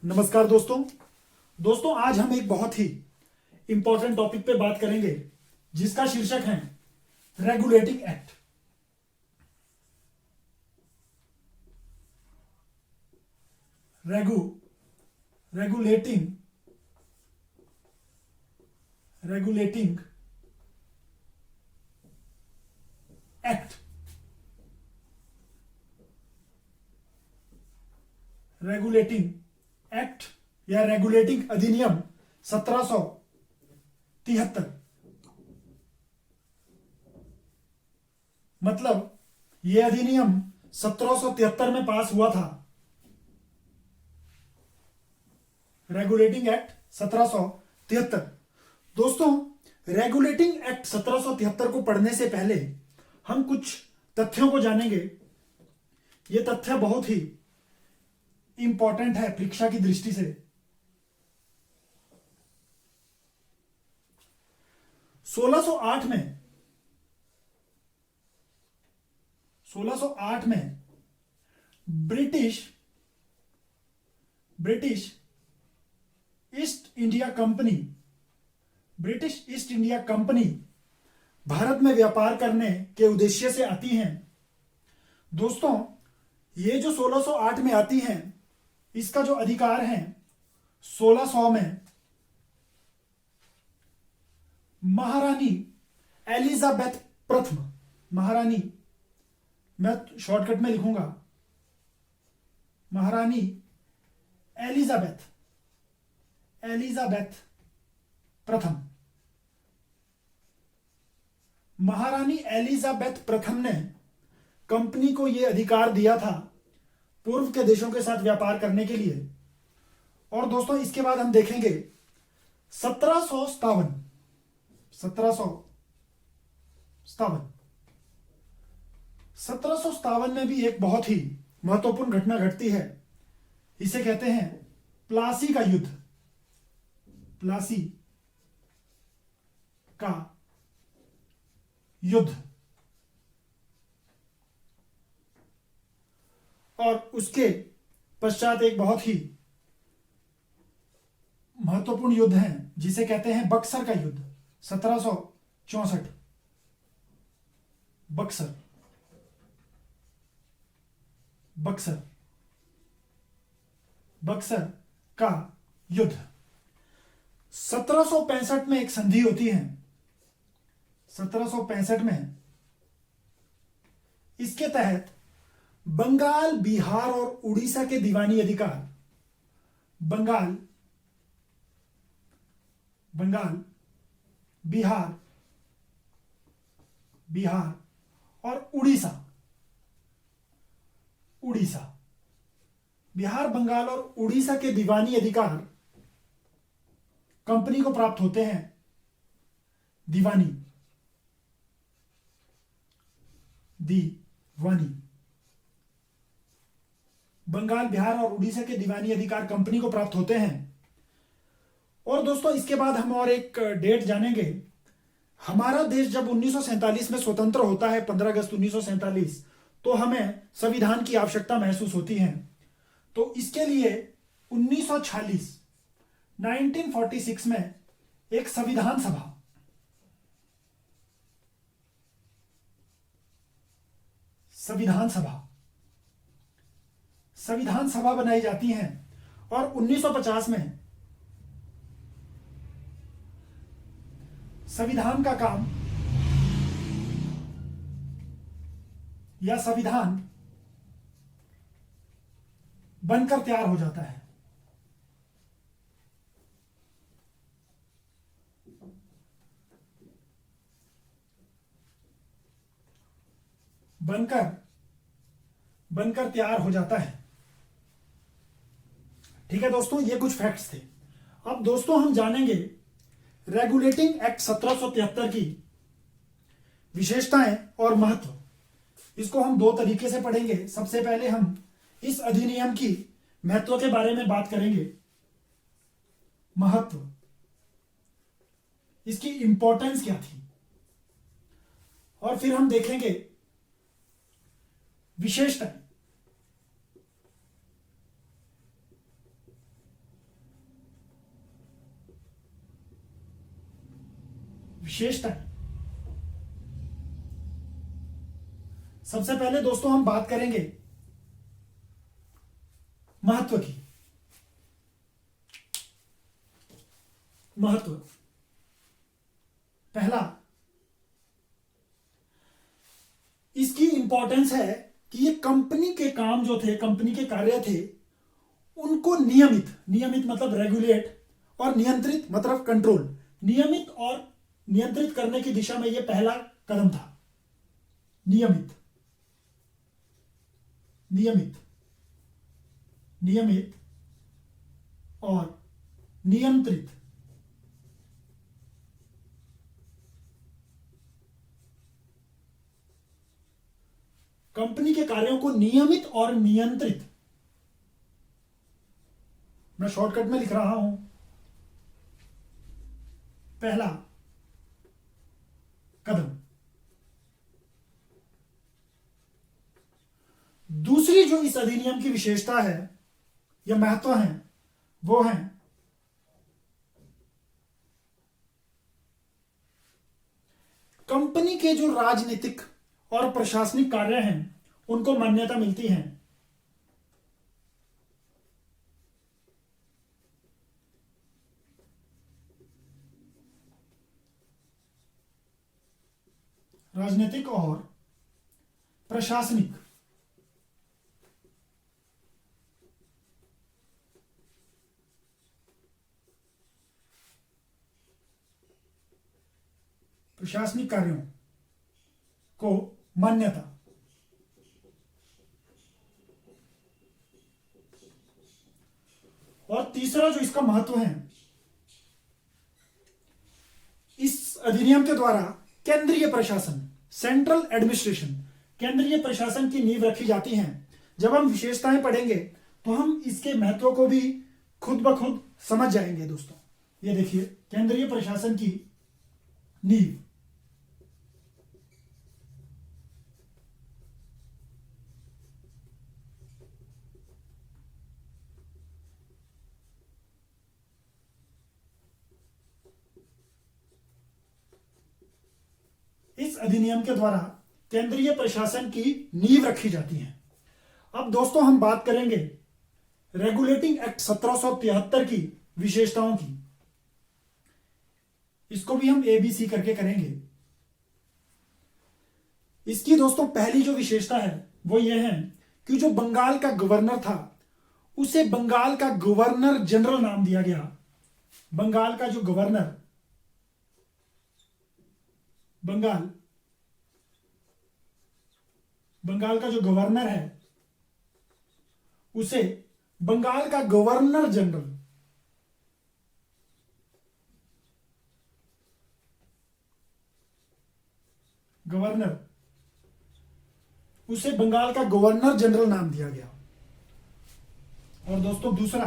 नमस्कार दोस्तों। आज हम एक बहुत ही इंपॉर्टेंट टॉपिक पे बात करेंगे जिसका शीर्षक है रेगुलेटिंग एक्ट। रेगु regulating regulating act. Regulating act या रेगुलेटिंग अधिनियम 1773। मतलब यह अधिनियम 1773 में पास हुआ था। Regulating act 1773। दोस्तों, रेगुलेटिंग एक्ट 1773 को पढ़ने से पहले हम कुछ तथ्यों को जानेंगे। यह तथ्य बहुत ही इंपॉर्टेंट है परीक्षा की दृष्टि से। 1608 में British east India company Bharat में व्यापार करने के उद्देश्य से आती हैं। दोस्तों, ये जो 1608 में आती हैं, इसका जो अधिकार है 1600 में महारानी एलिजाबेथ प्रथम, महारानी, मैं शॉर्टकट में लिखूंगा, महारानी एलिजाबेथ प्रथम। महारानी एलिजाबेथ प्रथम ने कंपनी को यह अधिकार दिया था पूर्व के देशों के साथ व्यापार करने के लिए। और दोस्तों, इसके बाद हम देखेंगे 1757 में भी एक बहुत ही महत्वपूर्ण घटना घटती है। इसे कहते हैं प्लासी का युद्ध। प्लासी का युद्ध। और उसके पश्चात एक बहुत ही महत्वपूर्ण युद्ध है जिसे कहते हैं बक्सर का युद्ध, 1764। बक्सर का युद्ध। 1765 में एक संधि होती है। 1765 में इसके तहत बंगाल, बिहार और उड़ीसा के दीवानी अधिकार, बंगाल, बिहार और उड़ीसा, बिहार, बंगाल और उड़ीसा के दीवानी अधिकार कंपनी को प्राप्त होते हैं। दीवानी बंगाल, बिहार और उड़ीसा के दीवानी अधिकार कंपनी को प्राप्त होते हैं। और दोस्तों, इसके बाद हम और एक डेट जानेंगे। हमारा देश जब 1947 में स्वतंत्र होता है, 15 अगस्त 1947, तो हमें संविधान की आवश्यकता महसूस होती है। तो इसके लिए 1946 में एक संविधान सभा बनाई जाती है। और 1950 में संविधान का काम या संविधान बनकर तैयार हो जाता है। बनकर तैयार हो जाता है। ठीक है दोस्तों, ये कुछ फैक्ट्स थे। अब दोस्तों, हम जानेंगे रेगुलेटिंग एक्ट 1773 की विशेषताएं और महत्व। इसको हम दो तरीके से पढ़ेंगे। सबसे पहले हम इस अधिनियम की महत्व के बारे में बात करेंगे, महत्व, इसकी इंपॉर्टेंस क्या थी। और फिर हम देखेंगे विशेषताएं। विशेषताएं। सबसे पहले दोस्तों हम बात करेंगे महत्व की। महत्व पहला, इसकी इंपॉर्टेंस है कि ये कंपनी के काम जो थे, कंपनी के कार्य थे, उनको नियमित, नियमित मतलब रेगुलेट, और नियंत्रित मतलब कंट्रोल, नियमित और नियंत्रित करने की दिशा में यह पहला कदम था। नियमित, नियमित, नियमित और नियंत्रित। कंपनी के कार्यों को नियमित और नियंत्रित, मैं शॉर्टकट में लिख रहा हूं, पहला कदम। दूसरी जो इस अधिनियम की विशेषता है या महत्व है वो है कंपनी के जो राजनीतिक और प्रशासनिक कार्य हैं उनको मान्यता मिलती है। राजनीतिक और प्रशासनिक प्रशासनिक कार्यों को मान्यता। और तीसरा जो इसका महत्व है, इस अधिनियम के द्वारा केंद्रीय प्रशासन, सेंट्रल एडमिनिस्ट्रेशन, केंद्रीय प्रशासन की नींव रखी जाती है। जब हम विशेषताएं पढ़ेंगे तो हम इसके महत्व को भी खुद ब खुद समझ जाएंगे दोस्तों। ये देखिए, केंद्रीय प्रशासन की नींव। इस अधिनियम के द्वारा केंद्रीय प्रशासन की नींव रखी जाती है। अब दोस्तों हम बात करेंगे रेगुलेटिंग एक्ट 1773 की विशेषताओं की। इसको भी हम एबीसी करके करेंगे। इसकी दोस्तों पहली जो विशेषता है वो ये है कि जो बंगाल का गवर्नर था उसे बंगाल का गवर्नर जनरल नाम दिया गया। बंगाल का जो गवर्नर, बंगाल का जो गवर्नर है उसे बंगाल का गवर्नर जनरल, गवर्नर, उसे बंगाल का गवर्नर जनरल नाम दिया गया। और दोस्तों दूसरा,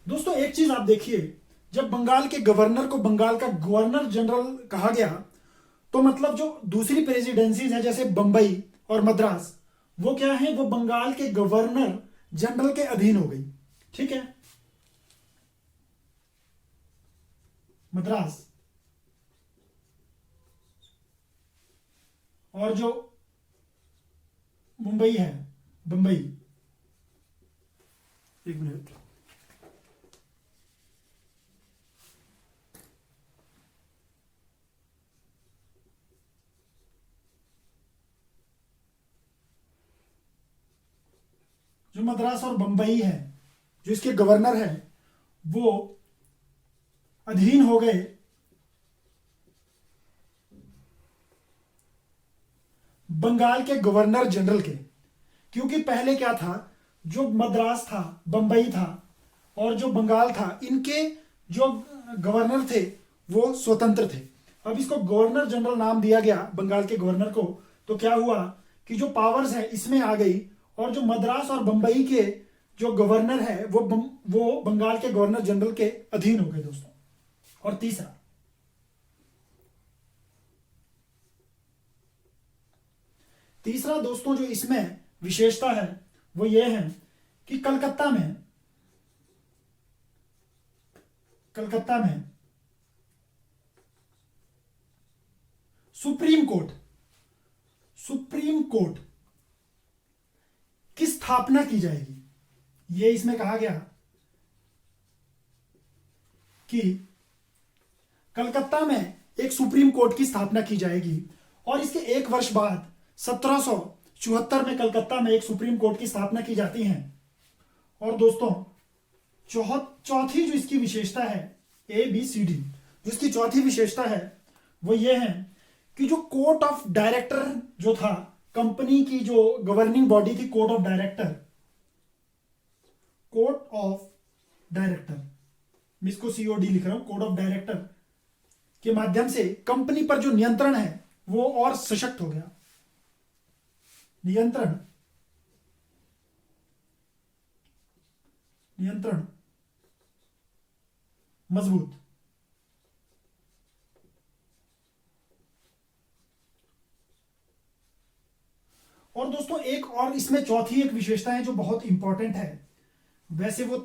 दोस्तों एक चीज आप देखिए, जब बंगाल के गवर्नर को बंगाल का गवर्नर जनरल कहा गया तो मतलब जो दूसरी प्रेसिडेंसीज है जैसे बंबई और मद्रास, वो क्या है, वो बंगाल के गवर्नर जनरल के अधीन हो गई। ठीक है, मद्रास और जो मुंबई है, बंबई, एक मिनट, जो मद्रास और बंबई है, जो इसके गवर्नर है, वो अधीन हो गए बंगाल के गवर्नर जनरल के। क्योंकि पहले क्या था, जो मद्रास था, बंबई था और जो बंगाल था, इनके जो गवर्नर थे वो स्वतंत्र थे। अब इसको गवर्नर जनरल नाम दिया गया बंगाल के गवर्नर को, तो क्या हुआ कि जो पावर्स है इसमें आ गई और जो मद्रास और बंबई के जो गवर्नर है वो बंगाल के गवर्नर जनरल के अधीन हो गए दोस्तों। और तीसरा दोस्तों जो इसमें विशेषता है वो ये है कि कलकत्ता सुप्रीम कोर्ट की स्थापना की जाएगी। यह इसमें कहा गया कि कलकत्ता में एक सुप्रीम कोर्ट की स्थापना की जाएगी और इसके एक वर्ष बाद 1774 में कलकत्ता में एक सुप्रीम कोर्ट की स्थापना की जाती है। और दोस्तों चौथी जो इसकी विशेषता है ABCD, जिसकी चौथी विशेषता है वो ये है कि जो कोर्ट ऑफ डायरेक्टर जो था, कंपनी की जो गवर्निंग बॉडी थी, कोर्ट ऑफ डायरेक्टर, मैं इसको COD लिख रहा हूं, कोर्ट ऑफ डायरेक्टर के माध्यम से कंपनी पर जो नियंत्रण है वो और सशक्त हो गया, नियंत्रण मजबूत। और दोस्तों एक और इसमें चौथी एक विशेषता है जो बहुत इंपॉर्टेंट है, वैसे वो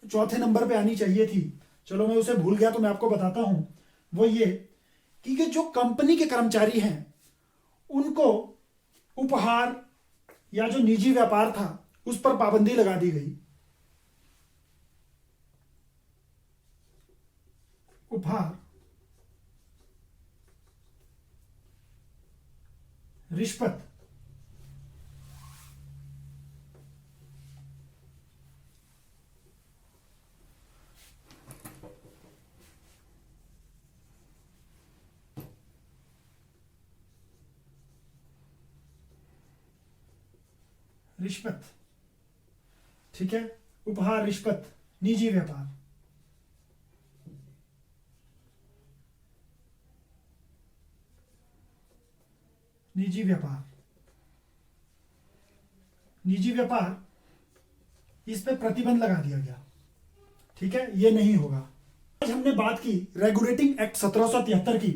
चौथे नंबर पे आनी चाहिए थी, चलो मैं उसे भूल गया तो मैं आपको बताता हूं। वो ये कि जो कंपनी के कर्मचारी हैं उनको उपहार या जो निजी व्यापार था उस पर पाबंदी लगा दी गई। उपहार, रिश्वत, ठीक है, उपहार, रिश्वत, निजी व्यापार, निजी व्यापार इस पे प्रतिबंध लगा दिया गया। ठीक है, ये नहीं होगा। आज हमने बात की रेगुलेटिंग एक्ट 1773 की।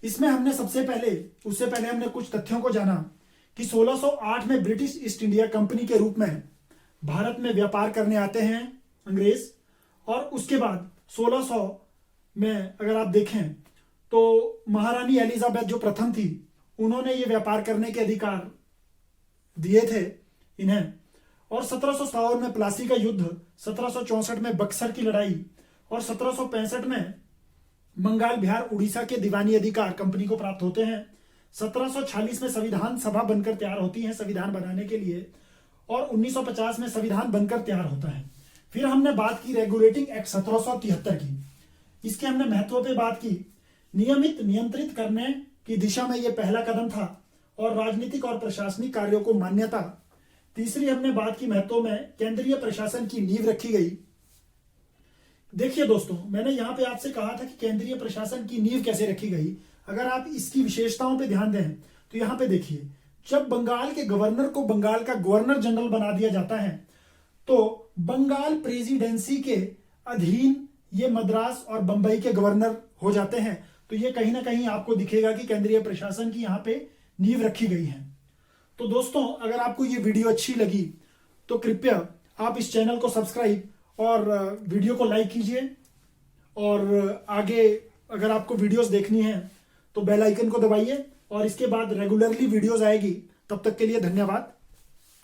इसमें हमने उससे पहले हमने कुछ तथ्यों को जाना कि 1608 में ब्रिटिश ईस्ट इंडिया कंपनी के रूप में भारत में व्यापार करने आते हैं अंग्रेज, और उसके बाद 1600 में अगर आप देखें तो महारानी एलिजाबेथ जो प्रथम थी उन्होंने ये व्यापार करने के अधिकार दिए थे इन्हें। और 1757 में प्लासी का युद्ध, 1764 में बक्सर की लड़ाई और 1765 में बंगाल, बिहार, उड़ीसा के दीवानी अधिकार कंपनी को प्राप्त होते हैं। 1746 में संविधान सभा बनकर तैयार होती है संविधान बनाने के लिए, और 1950 में संविधान बनकर तैयार होता है। फिर हमने बात की रेगुलेटिंग एक्ट 1773 की। इसके हमने महत्व पे बात की। नियंत्रित करने की दिशा में यह पहला कदम था और राजनीतिक और प्रशासनिक कार्यों को मान्यता। तीसरी हमने बात की महत्व में केंद्रीय प्रशासन की नींव रखी गई। देखिए दोस्तों, मैंने यहां पे आपसे कहा था कि केंद्रीय प्रशासन की नींव कैसे रखी गई। अगर आप इसकी विशेषताओं पे ध्यान दें तो यहां पे देखिए, जब बंगाल के गवर्नर को बंगाल का गवर्नर जनरल बना दिया जाता है तो बंगाल प्रेसिडेंसी के अधीन ये मद्रास और बंबई के गवर्नर हो जाते हैं। तो ये कहीं ना कहीं आपको दिखेगा कि केंद्रीय प्रशासन की यहां पे नींव रखी गई है। तो दोस्तों, अगर आपको ये वीडियो अच्छी लगी तो कृपया आप इस चैनल को सब्सक्राइब और वीडियो को लाइक कीजिए, और आगे अगर आपको वीडियोस देखनी है तो बेल आइकन को दबाइए, और इसके बाद रेगुलरली वीडियोस आएगी। तब तक के लिए धन्यवाद।